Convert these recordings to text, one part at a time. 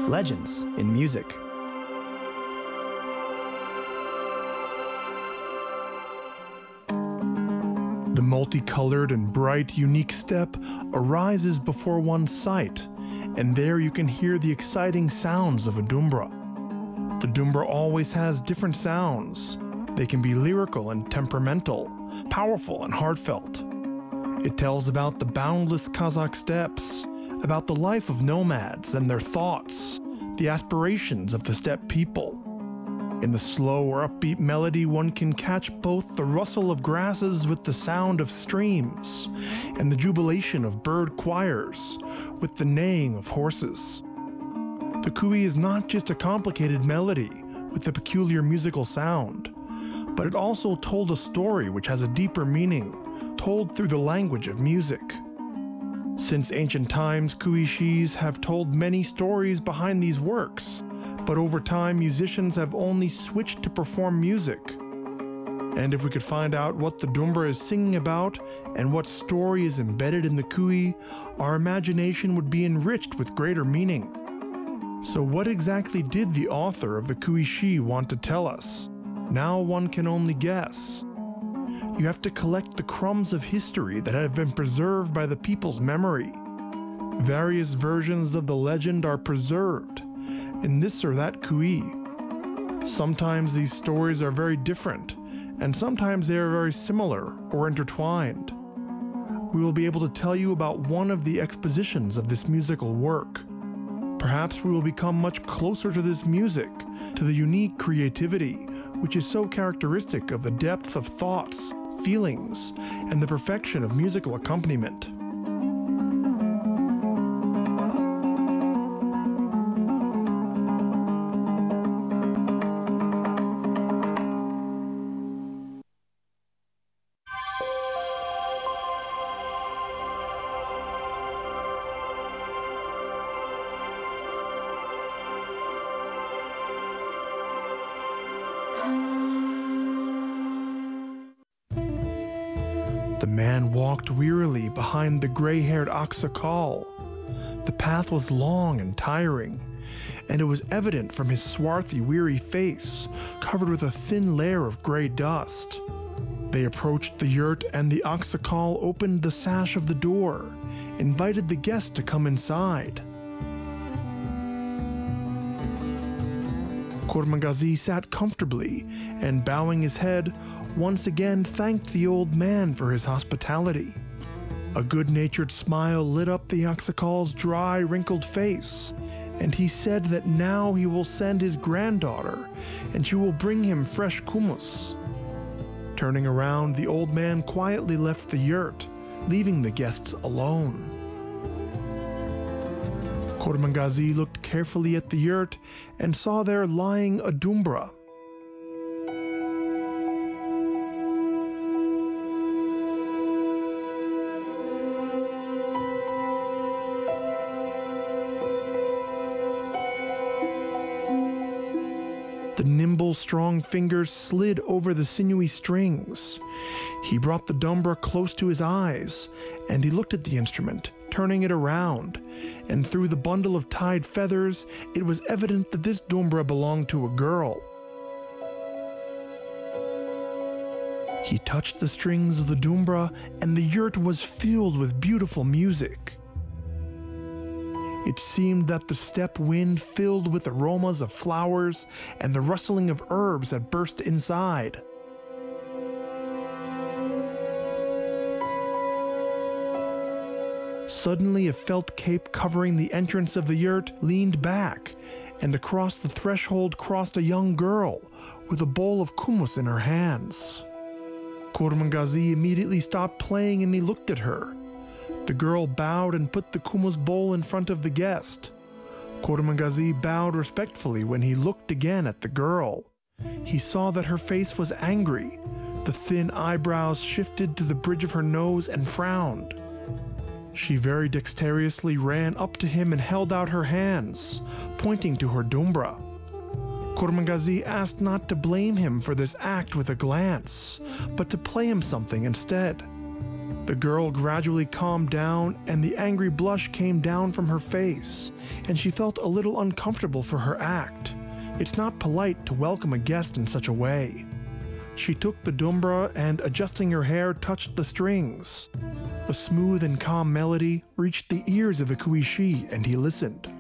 legends in music. The multicolored and bright, unique step arises before one's sight, and there you can hear the exciting sounds of a dumbra. The dumbra always has different sounds. They can be lyrical and temperamental, powerful and heartfelt. It tells about the boundless Kazakh steppes, about the life of nomads and their thoughts, the aspirations of the steppe people. In the slow or upbeat melody, one can catch both the rustle of grasses with the sound of streams, and the jubilation of bird choirs with the neighing of horses. The kui is not just a complicated melody with a peculiar musical sound, but it also told a story which has a deeper meaning, told through the language of music. Since ancient times, kuishis have told many stories behind these works, but over time musicians have only switched to perform music. And if we could find out what the dumbra is singing about and what story is embedded in the kui, our imagination would be enriched with greater meaning. So what exactly did the author of the kuishi want to tell us? Now one can only guess. You have to collect the crumbs of history that have been preserved by the people's memory. Various versions of the legend are preserved in this or that kui. Sometimes these stories are very different, and sometimes they are very similar or intertwined. We will be able to tell you about one of the expositions of this musical work. Perhaps we will become much closer to this music, to the unique creativity, which is so characteristic of the depth of thoughts, feelings, and the perfection of musical accompaniment. The man walked wearily behind the gray-haired Aksakal. The path was long and tiring, and it was evident from his swarthy, weary face, covered with a thin layer of gray dust. They approached the yurt, and the Aksakal opened the sash of the door, invited the guest to come inside. Kurmangazy sat comfortably, and bowing his head, once again thanked the old man for his hospitality. A good-natured smile lit up the Aksakal's dry, wrinkled face, and he said that now he will send his granddaughter, and she will bring him fresh kumus. Turning around, the old man quietly left the yurt, leaving the guests alone. Kurmangazy looked carefully at the yurt and saw there lying a dumbra. The nimble, strong fingers slid over the sinewy strings. He brought the dumbra close to his eyes, and he looked at the instrument, turning it around, and through the bundle of tied feathers, it was evident that this dumbra belonged to a girl. He touched the strings of the dumbra, and the yurt was filled with beautiful music. It seemed that the steppe wind, filled with aromas of flowers and the rustling of herbs, had burst inside. Suddenly, a felt cape covering the entrance of the yurt leaned back, and across the threshold crossed a young girl with a bowl of kumus in her hands. Kurmangazy immediately stopped playing and he looked at her. The girl bowed and put the kumus bowl in front of the guest. Kurmangazy bowed respectfully when he looked again at the girl. He saw that her face was angry. The thin eyebrows shifted to the bridge of her nose and frowned. She very dexterously ran up to him and held out her hands, pointing to her dumbra. Kurmangazy asked not to blame him for this act with a glance, but to play him something instead. The girl gradually calmed down, and the angry blush came down from her face, and she felt a little uncomfortable for her act. It's not polite to welcome a guest in such a way. She took the dumbra and, adjusting her hair, touched the strings. A smooth and calm melody reached the ears of Ikuishi, and he listened.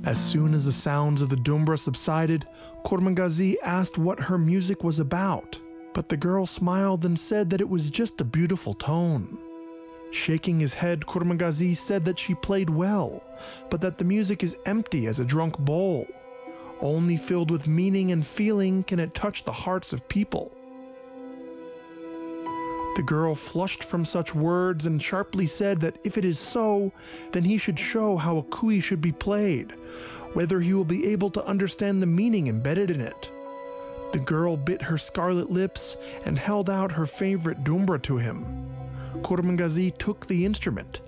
As soon as the sounds of the dumbra subsided, Kurmangazy asked what her music was about, but the girl smiled and said that it was just a beautiful tone. Shaking his head, Kurmangazy said that she played well, but that the music is empty as a drunk bowl. Only filled with meaning and feeling can it touch the hearts of people. The girl flushed from such words and sharply said that if it is so, then he should show how a kui should be played, whether he will be able to understand the meaning embedded in it. The girl bit her scarlet lips and held out her favorite dumbra to him. Kurmangazy took the instrument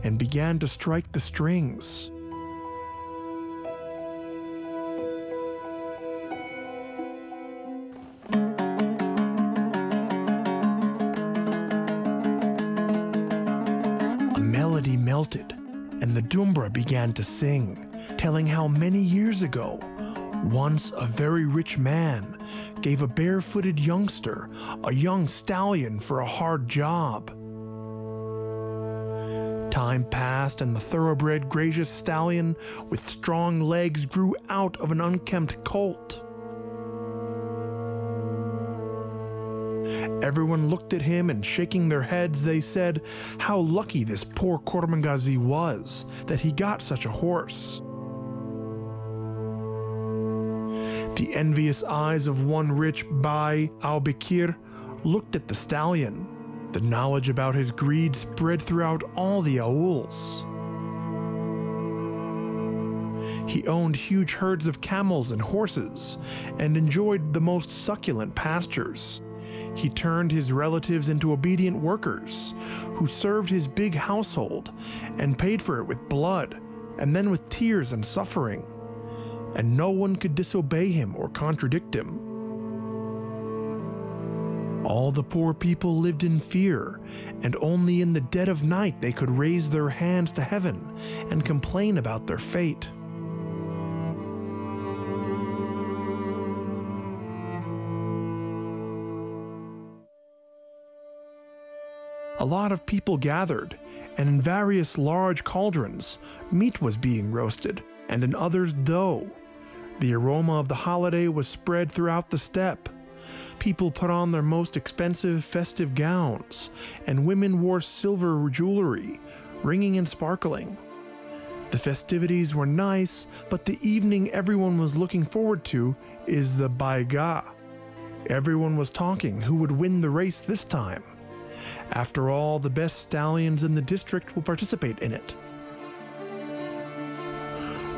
and began to strike the strings. Melody melted, and the dumbra began to sing, telling how many years ago, once a very rich man gave a barefooted youngster a young stallion for a hard job. Time passed, and the thoroughbred gracious stallion with strong legs grew out of an unkempt colt. Everyone looked at him, and shaking their heads, they said how lucky this poor Kurmangazy was that he got such a horse. The envious eyes of one rich Bai al-Bakir looked at the stallion. The knowledge about his greed spread throughout all the auls. He owned huge herds of camels and horses, and enjoyed the most succulent pastures. He turned his relatives into obedient workers, who served his big household, and paid for it with blood, and then with tears and suffering. And no one could disobey him or contradict him. All the poor people lived in fear, and only in the dead of night they could raise their hands to heaven and complain about their fate. A lot of people gathered, and in various large cauldrons, meat was being roasted, and in others dough. The aroma of the holiday was spread throughout the steppe. People put on their most expensive festive gowns, and women wore silver jewelry, ringing and sparkling. The festivities were nice, but the evening everyone was looking forward to is the Baiga. Everyone was talking who would win the race this time. After all, the best stallions in the district will participate in it.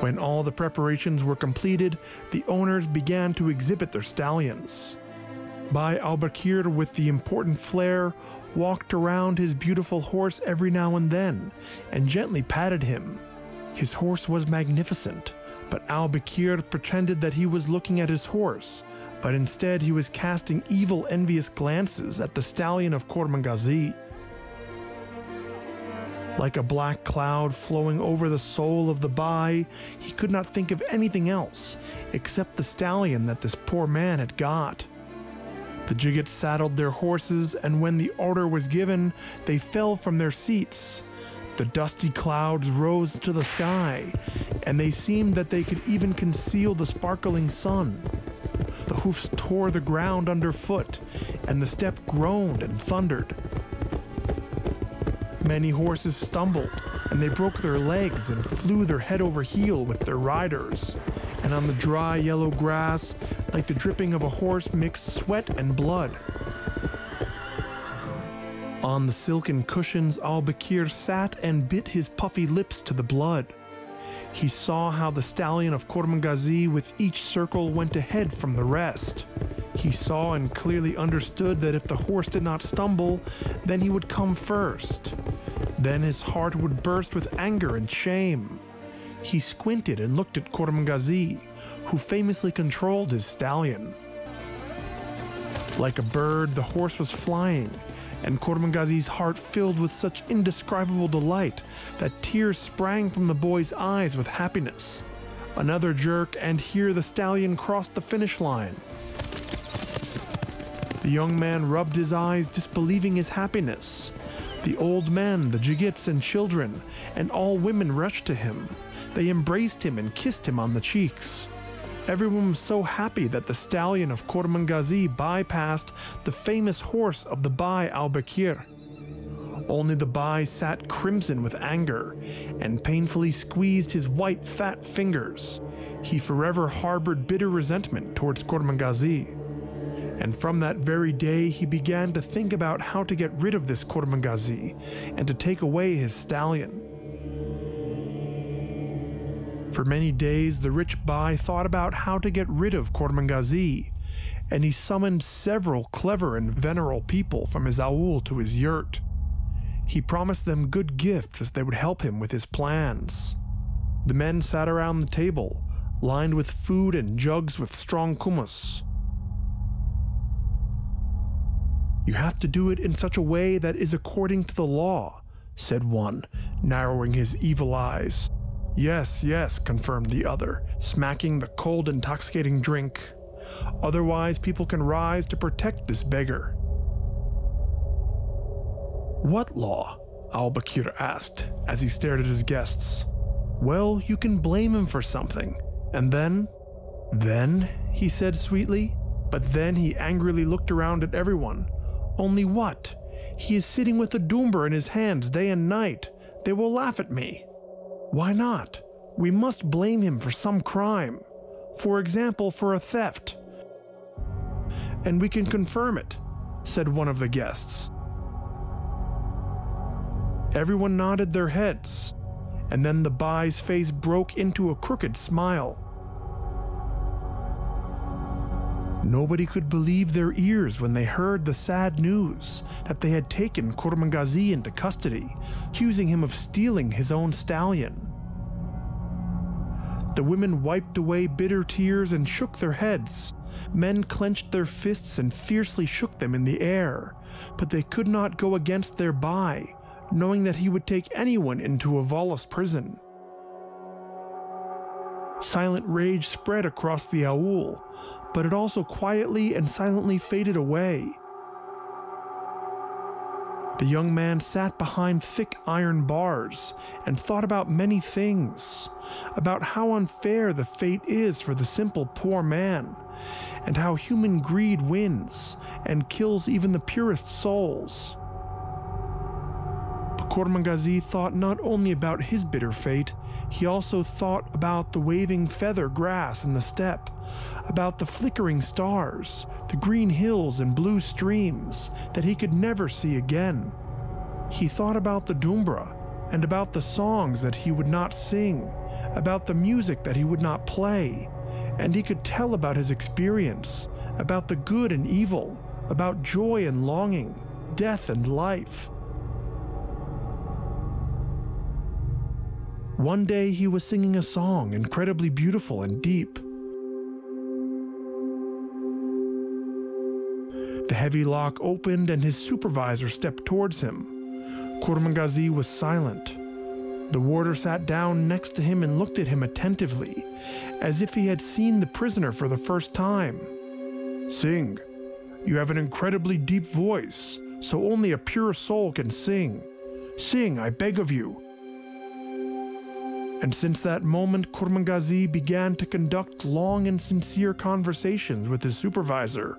When all the preparations were completed, the owners began to exhibit their stallions. Bai al-Bakir, with the important flair, walked around his beautiful horse every now and then, and gently patted him. His horse was magnificent, but al-Bakir pretended that he was looking at his horse, but instead he was casting evil, envious glances at the stallion of Kurmangazy. Like a black cloud flowing over the soul of the Bai, he could not think of anything else except the stallion that this poor man had got. The Jigets saddled their horses, and when the order was given, they fell from their seats. The dusty clouds rose to the sky, and they seemed that they could even conceal the sparkling sun. The hoofs tore the ground underfoot, and the steppe groaned and thundered. Many horses stumbled, and they broke their legs and flew their head over heel with their riders. And on the dry yellow grass, like the dripping of a horse, mixed sweat and blood. On the silken cushions, Al-Bakir sat and bit his puffy lips to the blood. He saw how the stallion of Kurmangazy with each circle went ahead from the rest. He saw and clearly understood that if the horse did not stumble, then he would come first. Then his heart would burst with anger and shame. He squinted and looked at Kurmangazy, who famously controlled his stallion. Like a bird, the horse was flying, and Kurmangazy's heart filled with such indescribable delight that tears sprang from the boy's eyes with happiness. Another jerk, and here the stallion crossed the finish line. The young man rubbed his eyes, disbelieving his happiness. The old men, the Jigits and children, and all women rushed to him. They embraced him and kissed him on the cheeks. Everyone was so happy that the stallion of Kurmangazy bypassed the famous horse of the Bai Al-Bakir. Only the Bai sat crimson with anger and painfully squeezed his white fat fingers. He forever harbored bitter resentment towards Kurmangazy. And from that very day he began to think about how to get rid of this Kurmangazy and to take away his stallion. For many days, the rich Bai thought about how to get rid of Kurmangazy, and he summoned several clever and venerable people from his aul to his yurt. He promised them good gifts as they would help him with his plans. The men sat around the table, lined with food and jugs with strong kumis. "You have to do it in such a way that is according to the law," said one, narrowing his evil eyes. "Yes, yes," confirmed the other, smacking the cold, intoxicating drink. "Otherwise, people can rise to protect this beggar." "What law?" Al-Bakir asked, as he stared at his guests. "Well, you can blame him for something, and then—" "Then?" he said sweetly, but then he angrily looked around at everyone. "Only what? He is sitting with a Dumbra in his hands day and night. They will laugh at me." "Why not? We must blame him for some crime. For example, for a theft." "And we can confirm it," said one of the guests. Everyone nodded their heads, and then the Bai's face broke into a crooked smile. Nobody could believe their ears when they heard the sad news that they had taken Kurmangazy into custody, accusing him of stealing his own stallion. The women wiped away bitter tears and shook their heads. Men clenched their fists and fiercely shook them in the air, but they could not go against their Bai, knowing that he would take anyone into a Wallace prison. Silent rage spread across the aul, but it also quietly and silently faded away. The young man sat behind thick iron bars and thought about many things, about how unfair the fate is for the simple poor man, and how human greed wins and kills even the purest souls. But Kurmangazy thought not only about his bitter fate, he also thought about the waving feather grass in the steppe, about the flickering stars, the green hills and blue streams that he could never see again. He thought about the Dumbra and about the songs that he would not sing, about the music that he would not play, and he could tell about his experience, about the good and evil, about joy and longing, death and life. One day he was singing a song incredibly beautiful and deep. The heavy lock opened and his supervisor stepped towards him. Kurmangazy was silent. The warder sat down next to him and looked at him attentively, as if he had seen the prisoner for the first time. "Sing. You have an incredibly deep voice, so only a pure soul can sing. Sing, I beg of you." And since that moment, Kurmangazy began to conduct long and sincere conversations with his supervisor.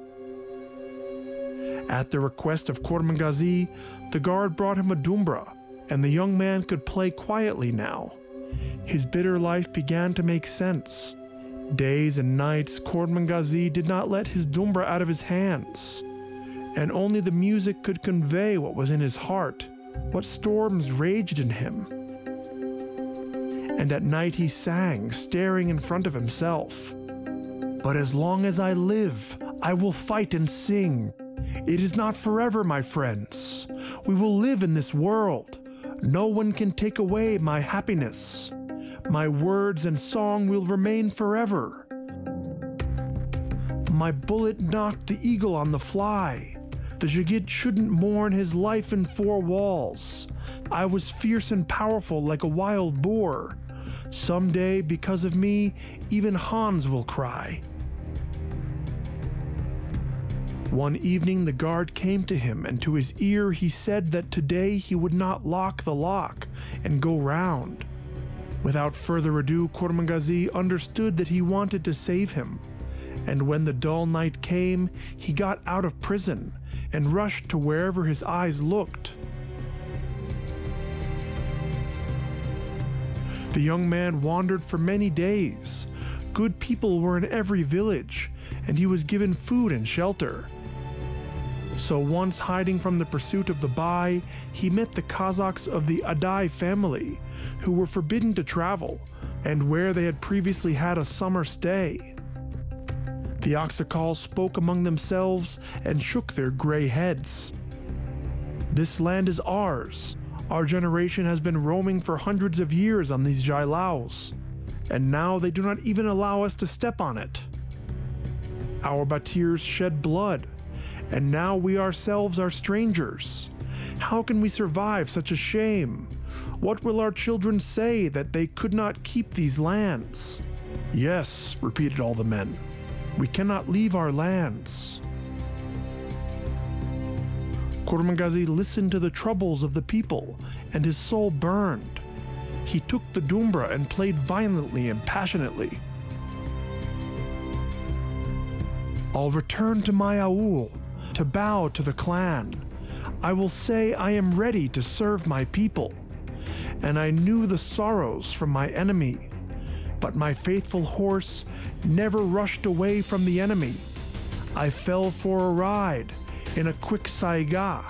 At the request of Kurmangazy, the guard brought him a Dumbra, and the young man could play quietly now. His bitter life began to make sense. Days and nights, Kurmangazy did not let his Dumbra out of his hands. and only the music could convey what was in his heart, what storms raged in him. And at night he sang, staring in front of himself. But as long as I live, I will fight and sing. It is not forever, my friends. We will live in this world. No one can take away my happiness. My words and song will remain forever. My bullet knocked the eagle on the fly. The Jigit shouldn't mourn his life in four walls. I was fierce and powerful like a wild boar. Someday, because of me, even Hans will cry. One evening the guard came to him, and to his ear he said that today he would not lock the lock and go round. Without further ado, Kurmangazy understood that he wanted to save him, and when the dull night came, he got out of prison and rushed to wherever his eyes looked. The young man wandered for many days. Good people were in every village, and he was given food and shelter. So once, hiding from the pursuit of the Bai, he met the Kazakhs of the Adai family, who were forbidden to travel, and where they had previously had a summer stay. The Aksakals spoke among themselves and shook their gray heads. This land is ours. Our generation has been roaming for hundreds of years on these jailaos, and now they do not even allow us to step on it. Our Batirs shed blood, and now we ourselves are strangers. How can we survive such a shame? What will our children say that they could not keep these lands? Yes, repeated all the men. We cannot leave our lands. Kurmangazy listened to the troubles of the people, and his soul burned. He took the dumbra and played violently and passionately. I'll return to my aul, to bow to the clan. I will say I am ready to serve my people. And I knew the sorrows from my enemy, but my faithful horse never rushed away from the enemy. I fell for a ride in a quick saiga.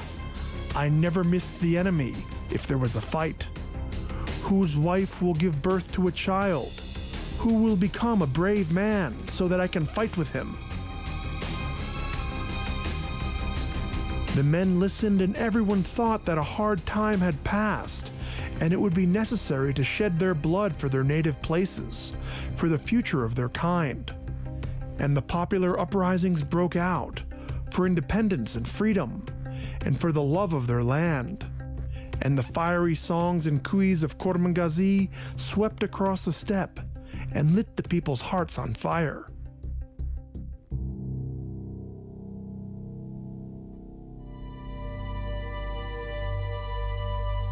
I never missed the enemy if there was a fight. Whose wife will give birth to a child? Who will become a brave man so that I can fight with him? The men listened, and everyone thought that a hard time had passed, and it would be necessary to shed their blood for their native places, for the future of their kind. And the popular uprisings broke out, for independence and freedom, and for the love of their land. And the fiery songs and kuis of Kurmangazy swept across the steppe and lit the people's hearts on fire.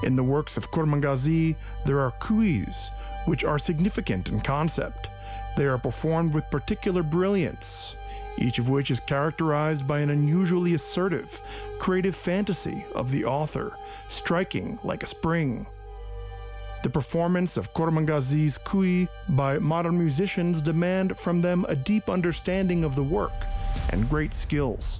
In the works of Kurmangazy, there are kuis, which are significant in concept. They are performed with particular brilliance, each of which is characterized by an unusually assertive, creative fantasy of the author, striking like a spring. The performance of Kurmangazy's kui by modern musicians demand from them a deep understanding of the work and great skills.